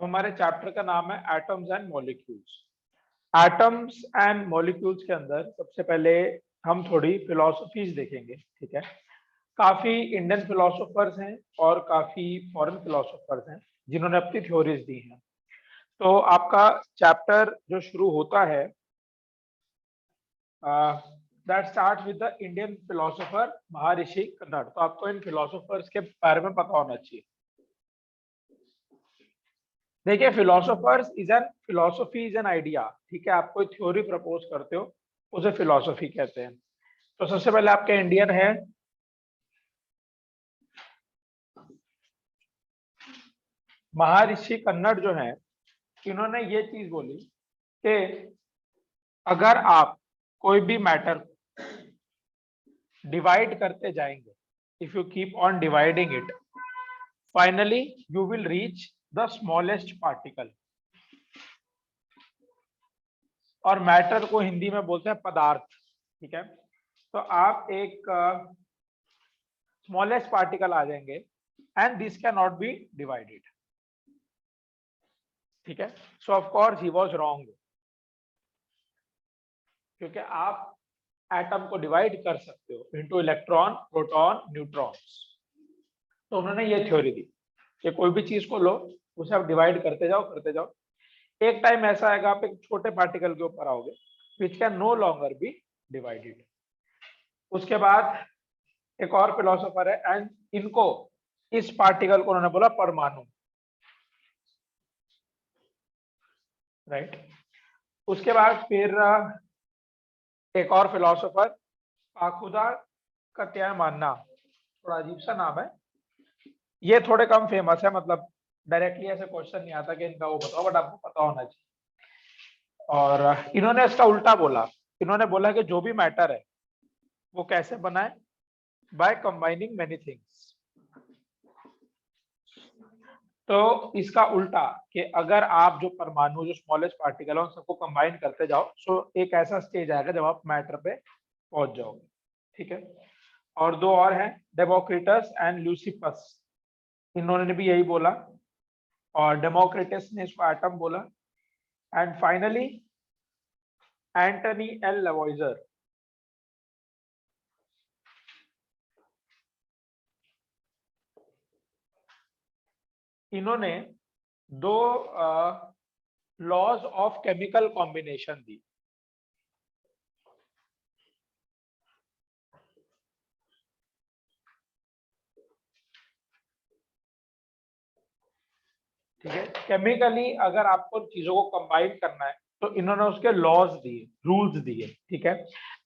हमारे चैप्टर का नाम है atoms and molecules. Atoms and molecules के अंदर सबसे पहले हम थोड़ी फिलोसफीज देखेंगे, ठीक है। काफी इंडियन फिलोसोफर्स हैं और काफी फॉरेन फिलोसोफर्स हैं जिन्होंने अपनी थ्योरीज दी हैं। तो आपका चैप्टर जो शुरू होता है that start with the Indian philosopher महर्षि कन्नड़। तो आपको इन फिलोसोफर्स के बारे में पता होना चाहिए। देखिए, philosophers is an philosophy is an idea, ठीक है। आप कोई थ्योरी प्रपोज करते हो उसे फिलोसफी कहते हैं। तो सबसे पहले आपके इंडियन है महर्षि कन्नड़ जो है, इन्होंने ये चीज बोली कि अगर आप कोई भी मैटर डिवाइड करते जाएंगे, if you keep on dividing it, finally you will reach the smallest particle. और मैटर को हिंदी में बोलते हैं पदार्थ, ठीक है। तो आप एक स्मॉलेस्ट पार्टिकल आ जाएंगे and this can not be divided, ठीक है। सो of course he was wrong, क्योंकि आप एटम को डिवाइड कर सकते हो इनटू इलेक्ट्रॉन, प्रोटॉन, न्यूट्रॉन्स। तो उन्होंने ये थ्योरी दी कि कोई भी चीज को लो, उसे आप डिवाइड करते जाओ करते जाओ, एक टाइम ऐसा आएगा आप एक छोटे पार्टिकल के ऊपर आओगे which can no longer be divided. उसके बाद एक और फिलोसोफर है एंड इनको इस पार्टिकल को उन्होंने बोला परमाणु, राइट। उसके बाद फिर एक और फिलोसोफर फाकुदा का मानना, थोड़ा अजीब सा नाम है, ये थोड़े कम फेमस है, मतलब डायरेक्टली ऐसे क्वेश्चन नहीं आता कि इनका वो बताओ, बट आपको पता होना चाहिए। और इन्होंने इसका उल्टा बोला। इन्होंने बोला कि जो भी मैटर है वो कैसे बना है, बाय कंबाइनिंग मेनी थिंग्स। तो इसका उल्टा कि अगर आप जो परमाणु, जो स्मॉलेस्ट पार्टिकल है, उन सबको कंबाइन करते जाओ, सो एक ऐसा स्टेज आएगा जब आप मैटर पे पहुंच जाओगे, ठीक है। और दो और हैं, डेमोक्रिटस एंड ल्यूसिफस, इन्होंने भी यही बोला। और डेमोक्रिटस ने इसको एटम बोला। एंड फाइनली एंटनी एल लेवॉइजर, इन्होंने दो लॉज ऑफ केमिकल कॉम्बिनेशन दी। ठीक है, केमिकली अगर आपको चीजों को कंबाइन करना है तो इन्होंने उसके लॉज दिए, रूल्स दिए, ठीक है।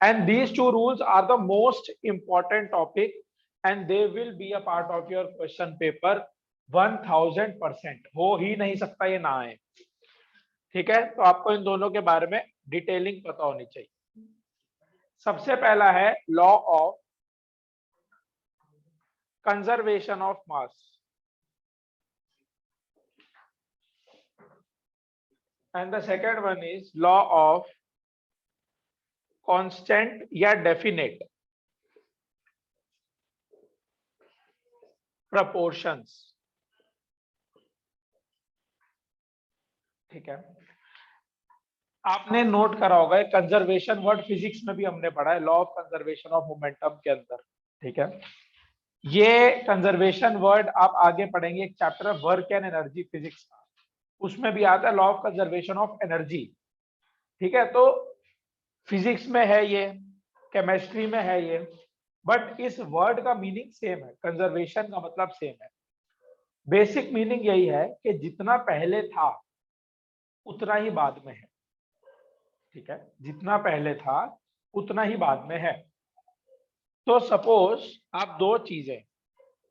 And these two rules are the most important topic and they will be a part of your question paper 1000%। हो ही नहीं सकता ये ना आए, ठीक है। तो आपको इन दोनों के बारे में डिटेलिंग पता होनी चाहिए। सबसे पहला है law of conservation of mass, and the second one is law of constant या डेफिनेट प्रपोर्शंस, ठीक है। आपने नोट करा होगा कंजर्वेशन वर्ड फिजिक्स में भी हमने पढ़ा है, law of conservation of momentum के अंदर, ठीक है। ये कंजर्वेशन वर्ड आप आगे पढ़ेंगे, एक चैप्टर है वर्क एंड एनर्जी फिजिक्स का, उसमें भी आता है law of conservation of energy, ठीक है। तो फिजिक्स में है ये, केमिस्ट्री में है ये, बट इस वर्ड का मीनिंग सेम है, कंजर्वेशन का मतलब सेम है। बेसिक मीनिंग यही है कि जितना पहले था उतना ही बाद में है, ठीक है। जितना पहले था उतना ही बाद में है। तो सपोज आप दो चीजें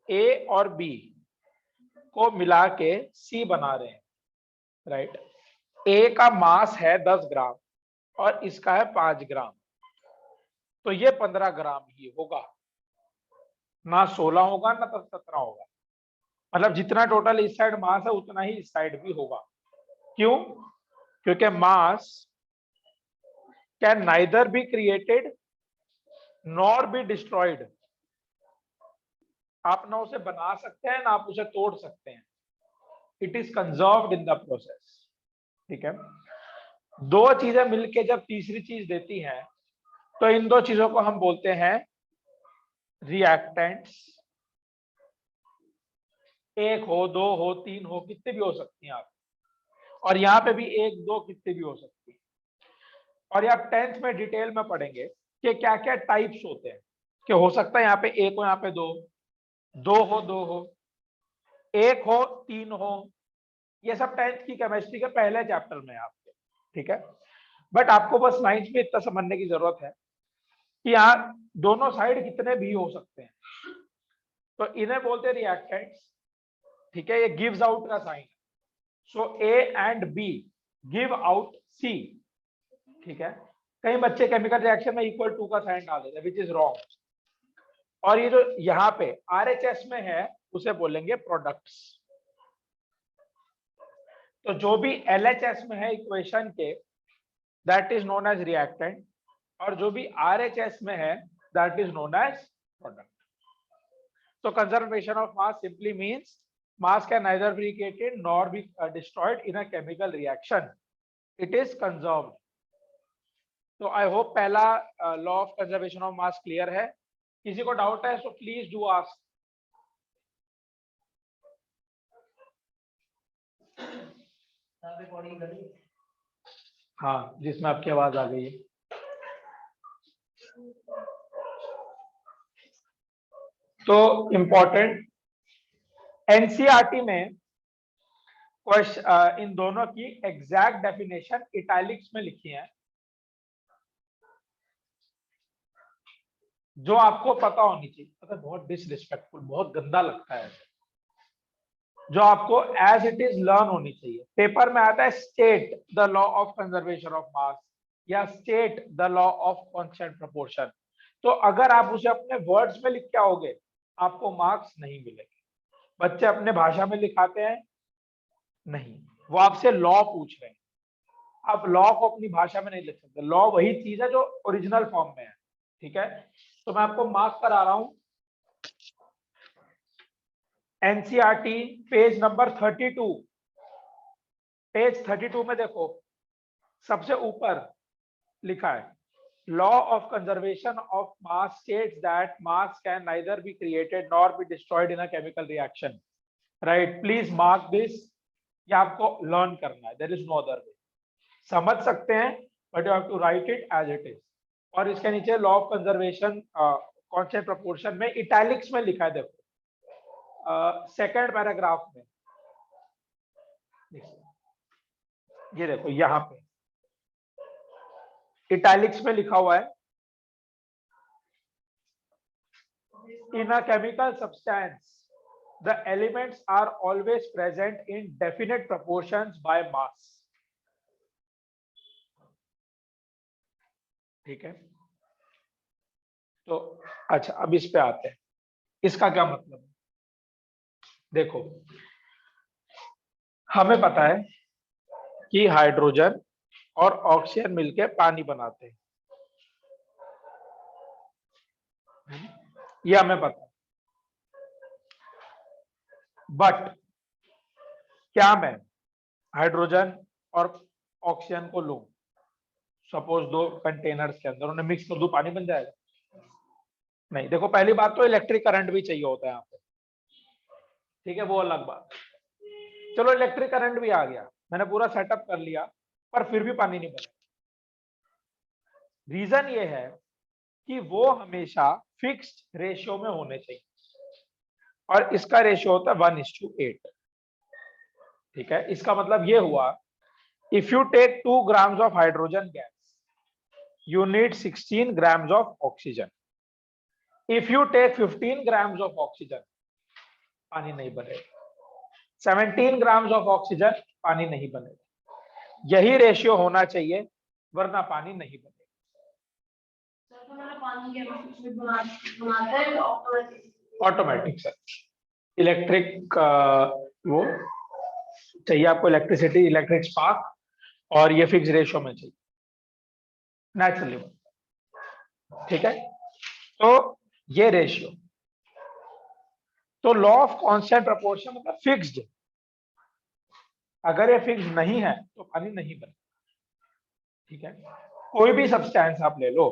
ए और बी को मिला के सी बना रहे हैं, राइट। ए का मास है 10 ग्राम और इसका है 5 ग्राम, तो ये 15 ग्राम ही होगा, ना 16 होगा ना 17 होगा। मतलब जितना टोटल इस साइड मास है उतना ही इस साइड भी होगा। क्यों? क्योंकि मास can neither be created nor be destroyed. आप ना उसे बना सकते हैं ना आप उसे तोड़ सकते हैं, it is conserved in the process. ठीक है, दो चीजें मिलके जब तीसरी चीज देती हैं तो इन दो चीजों को हम बोलते हैं रिएक्टेंट्स। एक हो, दो हो, तीन हो, कितने भी हो सकती हैं आप, और यहाँ पे भी एक दो कितने भी हो सकती है। और ये आप 10th में डिटेल में पढ़ेंगे कि क्या क्या टाइप्स होते हैं, कि हो सकता है यहाँ पे एक हो, यहाँ पे दो, दो हो, एक हो, तीन हो। ये सब 10th की केमिस्ट्री के पहले चैप्टर में है आपके। ठीक है, बट आपको बस 9th में इतना समझने की जरूरत है कि यहाँ दोनों साइड कितने भी हो सकते हैं, तो इन्हें बोलते हैं रिएक्टेंट्स। ठीक है, ये गिव्स आउट का sign, so A and B give out C. ठीक है, कई बच्चे केमिकल रिएक्शन में इक्वल टू का साइन डाल देते हैं, विच इज रॉन्ग। और ये जो यहाँ पे आरएचएस में है उसे बोलेंगे प्रोडक्ट्स। तो जो भी एलएचएस में है इक्वेशन के, that is known as reactant, और जो भी आरएचएस में है that is known as product. तो conservation of mass simply means mass can neither be created nor be destroyed in a chemical reaction, it is conserved. तो I hope पहला law of conservation of mass clear है। किसी को doubt है तो please do ask. हाँ, जिसमें आपकी आवाज आ गई है। तो इम्पोर्टेंट एनसीईआरटी में इन दोनों की एग्जैक्ट डेफिनेशन इटैलिक्स में लिखी है, जो आपको पता होनी चाहिए। पता, बहुत डिसरिस्पेक्टफुल, बहुत गंदा लगता है, जो आपको एज इट इज लर्न होनी चाहिए। पेपर में आता है state the law of conservation of mass या state the law of constant proportion. तो अगर आप उसे अपने वर्ड्स में लिख के आओगे आपको मार्क्स नहीं मिलेंगे। बच्चे अपने भाषा में लिखाते हैं नहीं, वो आपसे लॉ पूछ रहे हैं। आप लॉ को अपनी भाषा में नहीं लिख सकते, लॉ वही चीज है जो ओरिजिनल फॉर्म में है। ठीक है, तो मैं आपको मार्क करा रहा हूं। एनसीईआरटी पेज नंबर 32, पेज 32 में देखो, सबसे ऊपर लिखा है law of conservation of mass states that mass can neither be created nor be destroyed in a chemical reaction. Right, please mark this. ये आपको लर्न करना है, there is no other way. समझ सकते हैं but you have to write it as it is. और इसके नीचे law of conservation constant proportion में इटैलिक्स में लिखा है, देखो सेकंड पैराग्राफ में। ये देखो यहां पे इटैलिक्स में लिखा हुआ है, in a chemical substance the elements are always present in definite proportions by mass। ठीक है, तो अच्छा अब इस पे आते हैं, इसका क्या मतलब है। देखो, हमें पता है कि हाइड्रोजन और ऑक्सीजन मिलकर पानी बनाते हैं, ये हमें पता है। बट क्या मैं हाइड्रोजन और ऑक्सीजन को लूं, सपोज दो कंटेनर्स के अंदर, उन्हें मिक्स कर दूं, पानी बन जाएगा? नहीं। देखो, पहली बात तो इलेक्ट्रिक करंट भी चाहिए होता है यहाँ पे। ठीक है, वो अलग बात। चलो इलेक्ट्रिक करंट भी आ गया, मैंने पूरा सेटअप कर लिया, पर फिर भी पानी नहीं बनेगा। रीजन ये है कि वो हमेशा फिक्स्ड रेशियो में होने चाहिए, और इसका रेशियो होता है 1:8। ठीक है, इसका मतलब ये हुआ, if you take 2 grams of hydrogen gas you need 16 grams of oxygen. If you take 15 grams of oxygen, पानी नहीं बनेगा। 17 grams of oxygen, पानी नहीं बनेगा। यही रेशियो होना चाहिए, वरना पानी नहीं बनेगा। ऑटोमेटिक सर, इलेक्ट्रिक वो चाहिए आपको, इलेक्ट्रिसिटी, इलेक्ट्रिक स्पार्क, और ये फिक्स रेशियो में चाहिए नेचुरली। ठीक है, तो ये रेशियो, तो लॉ ऑफ कांस्टेंट प्रोपोर्शन मतलब फिक्स्ड। अगर ये फिक्स नहीं है तो पानी नहीं बनेगा। ठीक है, कोई भी सब्सटेंस आप ले लो,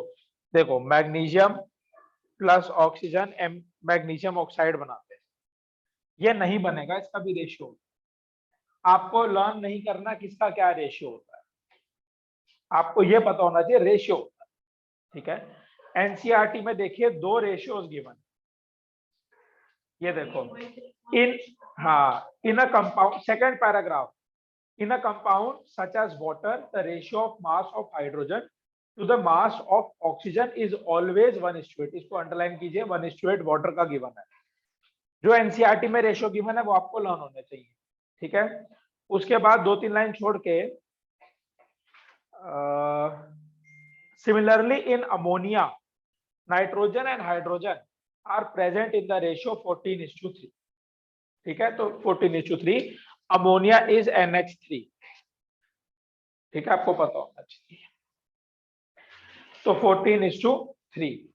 देखो magnesium plus oxygen magnesium oxide बनाते हैं, ये नहीं बनेगा, इसका भी रेशियो। आपको लर्न नहीं करना किसका क्या रेशियो होता है, आपको ये पता होना चाहिए रेशियो होता है। ठीक है, एनसीईआरटी में देखिए 2 रेशियोज गिवन, ये देखो इन, हाँ, in a compound, second paragraph, in a compound such as water the ratio of mass of hydrogen to the mass of oxygen is always 1:8। इसको अंडरलाइन कीजिए, 1:8 वाटर का गिवन है। जो एनसीईआरटी में ratio given है वो आपको लर्न होने चाहिए। ठीक है, उसके बाद 2-3 लाइन छोड़ के similarly in ammonia nitrogen and hydrogen are present in the ratio 14:3। ठीक है, तो 14:3 अमोनिया इज NH3। ठीक है, आपको पता होना चाहिए, तो 14:3।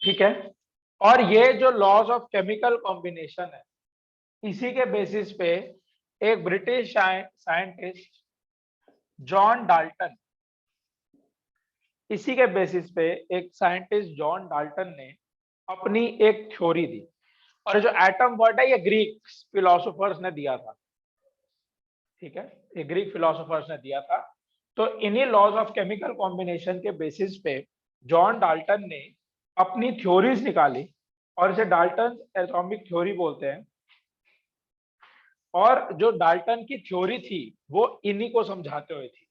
ठीक है, और ये जो लॉज ऑफ केमिकल कॉम्बिनेशन है, इसी के बेसिस पे एक ब्रिटिश साइंटिस्ट जॉन डाल्टन, इसी के बेसिस पे एक साइंटिस्ट जॉन डाल्टन ने अपनी एक थ्योरी दी। और जो एटम वर्ड है ये ग्रीक फिलोसोफर्स ने दिया था। ठीक है, ये ग्रीक फिलोसोफर्स ने दिया था। तो इन्हीं लॉज ऑफ केमिकल कॉम्बिनेशन के बेसिस पे जॉन डाल्टन ने अपनी थ्योरीज निकाली, और इसे डाल्टन एटॉमिक थ्योरी बोलते हैं। और जो डाल्टन की थ्योरी थी वो इन्हीं को समझाते हुए थी।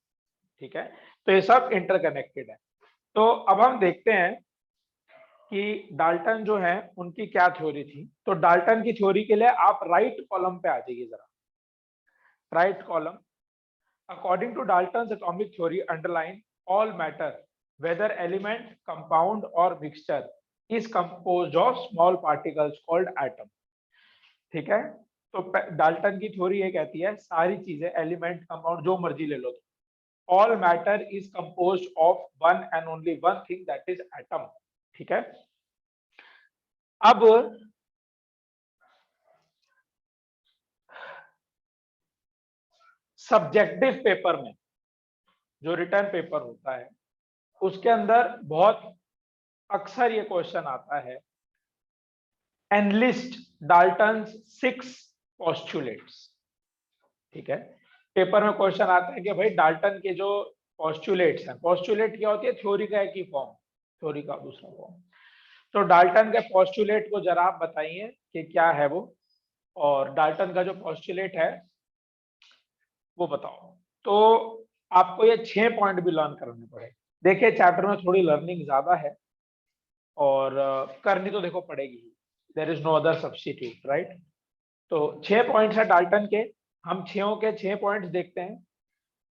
ठीक है, तो ये सब इंटरकनेक्टेड है। तो अब हम देखते हैं कि डाल्टन जो है उनकी क्या थ्योरी थी। तो डाल्टन की थ्योरी के लिए आप राइट कॉलम पे आ जाइए जरा, right column. According to Dalton's atomic theory underline all matter whether element, compound or mixture is composed of small particles called atom। ठीक है, तो डाल्टन की थ्योरी ये कहती है सारी चीजें, एलिमेंट, कंपाउंड, जो मर्जी ले लो, all matter is composed of one and only one thing that is atom. ठीक है, अब सब्जेक्टिव पेपर में, जो रिटर्न पेपर होता है, उसके अंदर बहुत अक्सर ये क्वेश्चन आता है, एनलिस्ट डाल्टन्स 6 पोस्टुलेट्स। ठीक है, पेपर में क्वेश्चन आता है कि भाई डाल्टन के जो पोस्टुलेट्स हैं, पोस्टुलेट क्या होती है, थ्योरी का एक ही फॉर्म, थ्योरी का दूसरा फॉर्म। तो डाल्टन के पोस्टुलेट को जरा आप बताइए कि क्या है वो, और डाल्टन का जो पोस्टुलेट है वो बताओ। तो आपको ये 6 पॉइंट भी लर्न करने पड़े। देखिए चैप्टर में थोड़ी लर्निंग ज्यादा है, और करनी तो देखो पड़ेगी, there is no other substitute, right. तो 6 पॉइंट्स है डाल्टन के, हम 6 के 6 पॉइंट्स देखते हैं,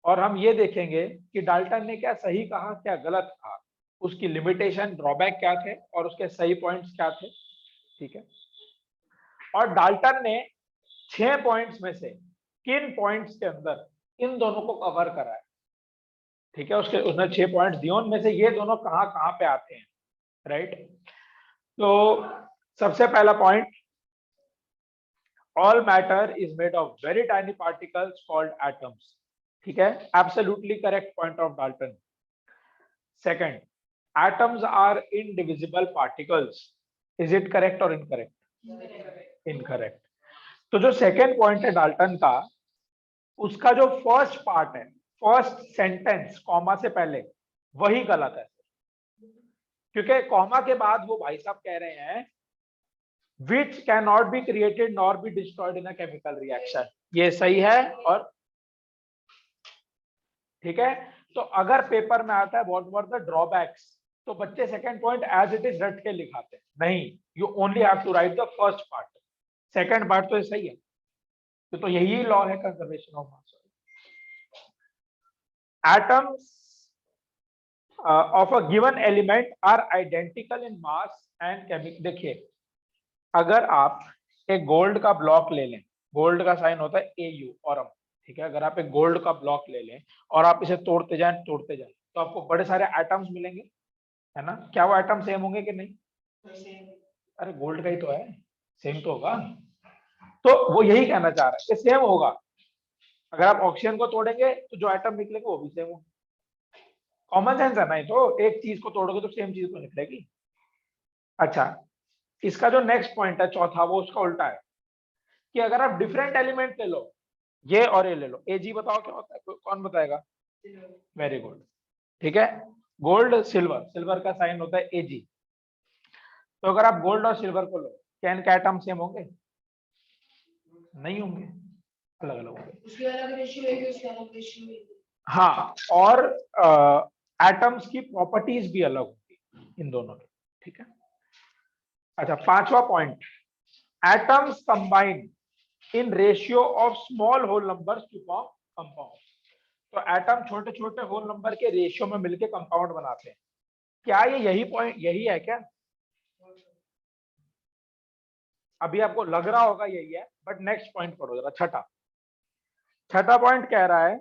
और हम ये देखेंगे कि डाल्टन ने क्या सही कहा, क्या गलत कहा, उसकी लिमिटेशन, ड्रॉबैक क्या थे, और उसके सही पॉइंट्स क्या थे। ठीक है, और डाल्टन ने 6 पॉइंट्स में से किन पॉइंट्स के अंदर इन दोनों को कवर करा है। ठीक है, उसने 6 पॉइंट्स दिए, उनमें से ये दोनों कहाँ कहाँ पे आते हैं, राइट। तो सबसे पहला point, all matter is made of very tiny particles called atoms। ठीक है, absolutely correct point of Dalton। Second, atoms are indivisible particles। is it correct or incorrect? Incorrect। तो जो सेकेंड पॉइंट है डाल्टन का, उसका जो फर्स्ट पार्ट है, first sentence comma से पहले, वही गलत है, क्योंकि कॉमा के बाद वो भाई साहब कह रहे हैं which cannot be created nor be destroyed in a chemical reaction। ये सही है। और ठीक है, तो अगर पेपर में आता है व्हाट वर द ड्रॉबैक्स, तो बच्चे second point as it is रट के लिखाते हैं, नहीं, you only have to write the first part, second part तो सही है। तो यही लॉ है conservation of mass. Atoms of a given element are identical in mass and chemical। देखिए, अगर आप एक गोल्ड का ब्लॉक ले लें, गोल्ड का साइन होता है AU, ऑरम। ठीक है, अगर आप एक गोल्ड का ब्लॉक ले लें और आप इसे तोड़ते जाएं तो आपको बड़े सारे एटम्स मिलेंगे, है ना? क्या वो एटम सेम होंगे कि नहीं? अरे गोल्ड का ही तो है, सेम तो होगा। तो वो यही कहना चाह रहा है कि सेम होगा। अगर आप ऑक्सीजन को तोड़ेंगे तो जो एटम निकलेंगे वो भी सेम होंगे। कॉमन सेंस है ना, तो एक चीज को तोड़ोगे तो सेम चीज तो निकलेगी। अच्छा, इसका जो नेक्स्ट पॉइंट है चौथा, वो उसका उल्टा है कि अगर आप डिफरेंट एलिमेंट ले लो, ये और ये ले लो, एजी बताओ क्या होता है, कौन बताएगा? वेरी गुड, ठीक है। गोल्ड सिल्वर, सिल्वर का साइन होता है एजी। तो अगर आप गोल्ड और सिल्वर को लो, क्या इनके एटम सेम होंगे? नहीं होंगे, अलग अलग होंगे। उसकी अलग रेशियो है, उसकी अलग रेशियो है। हाँ, और एटम्स की प्रॉपर्टीज भी अलग होगी इन दोनों की, ठीक है। अच्छा, पांचवा point, atoms combine in ratio of small whole numbers to form compound. तो एटम छोटे छोटे होल नंबर के रेशियो में मिलके कंपाउंड बनाते हैं। क्या ये यही पॉइंट यही है क्या? अभी आपको लग रहा होगा यही है, बट नेक्स्ट पॉइंट पढ़ो जरा, छठा पॉइंट कह रहा है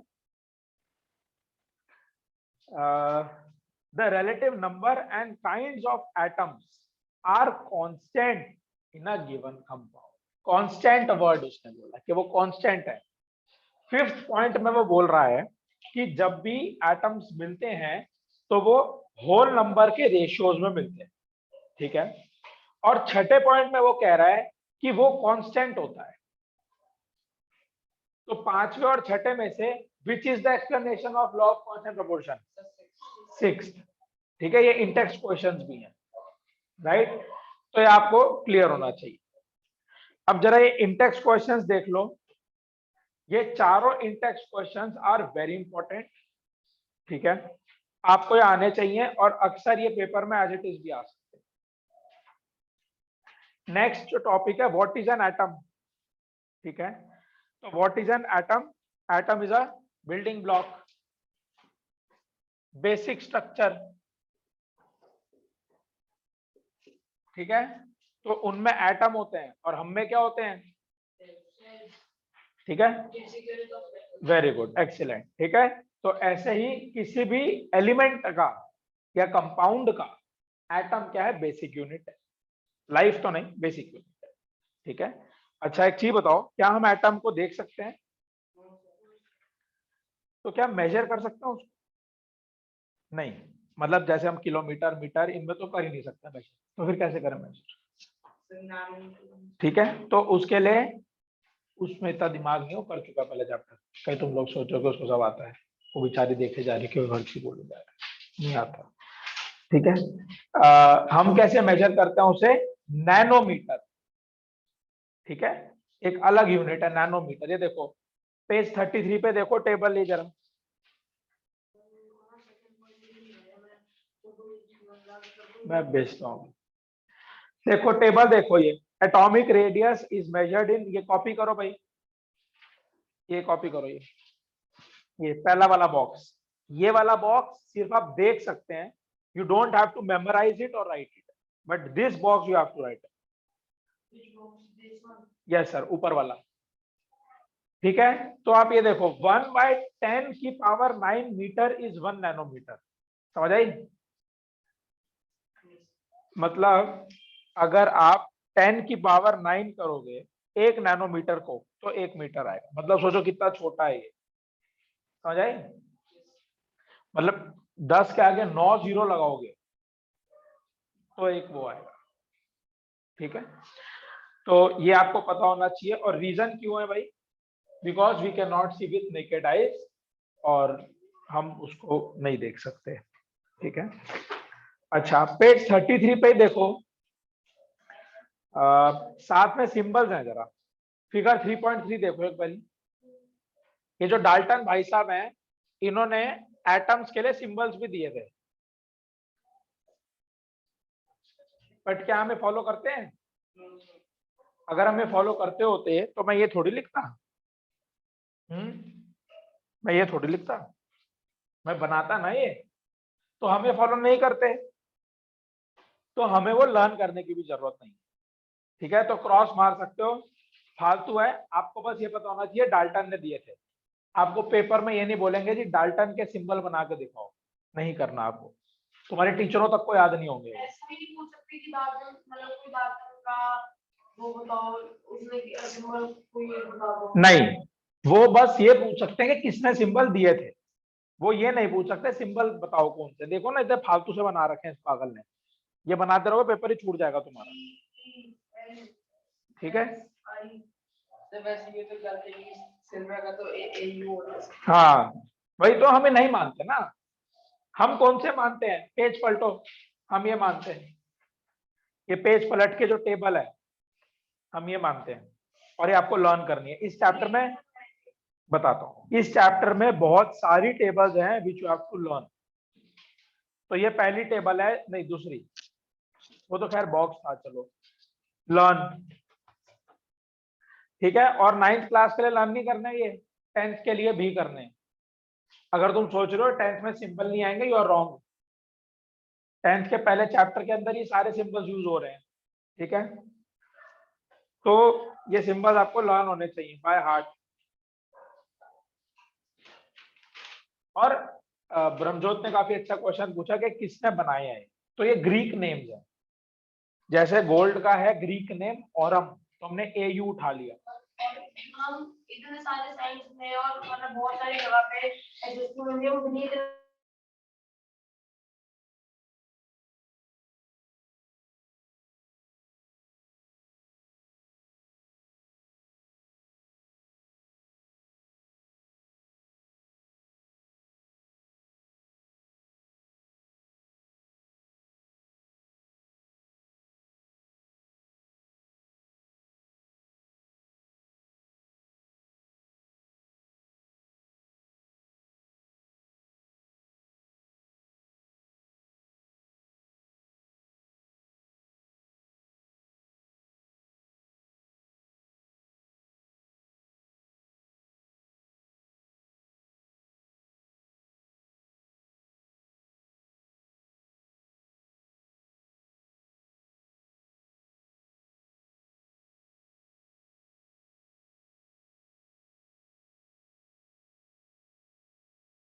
the relative number and kinds of atoms are constant in a given compound. Constant word उसने बोला कि वो कांस्टेंट है। फिफ्थ पॉइंट में वो बोल रहा है कि जब भी एटम्स मिलते हैं तो वो होल नंबर के रेशियोज में मिलते हैं, ठीक है। और छठे पॉइंट में वो कह रहा है कि वो कांस्टेंट होता है। तो पांचवे और छठे में से which is the explanation of law of constant proportion? Sixth, ठीक है। ये इंटेक्स्ट क्वेश्चंस भी हैं, राइट? तो ये आपको क्लियर होना चाहिए। अब जरा ये इंटेक्स्ट क्वेश्चंस देख लो। ये चारों intext questions are very important, ठीक है। आपको ये आने चाहिए और अक्सर ये पेपर में एज इट इज भी आ सकते हैं। नेक्स्ट जो टॉपिक है, व्हाट इज एन एटम, ठीक है। तो what is an atom? Atom is a building block, basic structure, ठीक है। तो उनमें एटम होते हैं और हम में क्या होते हैं? ठीक है, वेरी गुड, एक्सीलेंट, ठीक है। तो ऐसे ही किसी भी एलिमेंट का या कंपाउंड का एटम क्या है? बेसिक यूनिट है। लाइफ तो नहीं, बेसिक यूनिट है, ठीक है। अच्छा, एक चीज बताओ, क्या हम एटम को देख सकते हैं? तो क्या मेजर कर सकते हैं उसको? नहीं, मतलब जैसे हम किलोमीटर, मीटर, इनमें तो कर ही नहीं सकते मेजर, तो फिर कैसे करें मेजर? ठीक है, तो उसके लिए उसमें इतना दिमाग नहीं हो, कर चुका पहले चैप्टर। कहीं तुम लोग सोचोगे उसको सब आता है, वो बेचारी देखे जा रही क्यों हर चीज बोले जा रहा है, नहीं आता, ठीक है। हम कैसे मेजर करते हैं उसे? नैनोमीटर, ठीक है। एक अलग यूनिट है नैनोमीटर। ये देखो पेज 33 पे देखो, टेबल ये जरा, मैं भेजता हूँ। देखो टेबल देखो, ये atomic radius is measured in, ये कॉपी करो भाई, ये कॉपी करो, ये पहला वाला बॉक्स, ये वाला बॉक्स सिर्फ आप देख सकते हैं, you don't have to memorize it और write it, but this box you have to write. Yes sir, ऊपर वाला, ठीक है। तो आप ये देखो 1/10⁹ मीटर इज 1 नैनोमीटर, समझ आई? मतलब अगर आप 10⁹ करोगे 1 नैनोमीटर को तो 1 मीटर आएगा। मतलब सोचो कितना छोटा है ये, समझ आई? मतलब 10 के आगे 9 जीरो लगाओगे तो एक वो आएगा, ठीक है। तो ये आपको पता होना चाहिए। और रीजन क्यों है भाई? Because we can not see with naked eyes, और हम उसको नहीं देख सकते, ठीक है। अच्छा, पेज 33 पे देखो, साथ में सिंबल्स हैं, जरा फिगर 3.3 देखो एक बार। ये जो डाल्टन भाई साहब हैं, इन्होंने एटम्स के लिए सिंबल्स भी दिए थे, बट क्या हमें फॉलो करते हैं? अगर हमें फॉलो करते होते तो मैं ये थोड़ी लिखता, मैं ये थोड़ी लिखता, मैं बनाता ना ये। तो हमें फॉलो नहीं करते, तो हमें वो लर्न करने की भी जरूरत नहीं, ठीक है। तो क्रॉस मार सकते हो, फालतू है। आपको बस ये पता होना चाहिए डाल्टन ने दिए थे, आपको पेपर में ये नहीं बोलेंगे जी डाल्टन के सिंबल बना के दिखाओ, नहीं करना आपको, तुम्हारे टीचरों तक को याद नहीं होंगे। ऐसा भी नहीं पूछ सकते कि दादन मतलब कोई दादन का वो बताओ, उसने सिंबल कोई एक बता दो। नहीं, वो बस ये पूछ सकते हैं कि किसने सिंबल दिए थे, वो ये नहीं पूछ सकते सिंबल बताओ कौन से। देखो ना, इतने फालतू से बना रखे हैं इस पागल ने, ये बनाते रहोगे पेपर ही छूट जाएगा तुम्हारा। ठीक है, तो वैसे ये तो गलती है, सिल्वर का तो ए यू होता है। हाँ वही तो, हमें नहीं मानते ना। हम कौन से मानते हैं, पेज पलटो, हम ये मानते हैं, ये पेज पलट के जो टेबल है हम ये मानते हैं, और ये आपको लर्न करनी है इस चैप्टर में। बताता हूँ, इस चैप्टर में बहुत सारी टेबल्स हैं which you have to learn. तो ये पहली टेबल है, नहीं दूसरी, वो तो खैर बॉक्स था, चलो लर्न। ठीक है, और 9th क्लास के लिए लर्न नहीं करना है, ये 10th के लिए भी करने हैं। अगर तुम सोच रहे हो 10th में सिंपल नहीं आएंगे, यू आर रॉन्ग। 10th के पहले चैप्टर के अंदर ही सारे सिंबल्स यूज हो रहे हैं। ठीक है, तो ये सिंबल्स आपको लर्न होने चाहिए बाय हार्ट। और ब्रह्मजोत ने काफी अच्छा क्वेश्चन पूछा कि किसने बनाया है, तो ये ग्रीक नेम्स है। जैसे गोल्ड का है ग्रीक नेम औरम, तो हमने AU उठा लिया। हम इतने सारे साइंस में और मतलब बहुत सारी जगह पे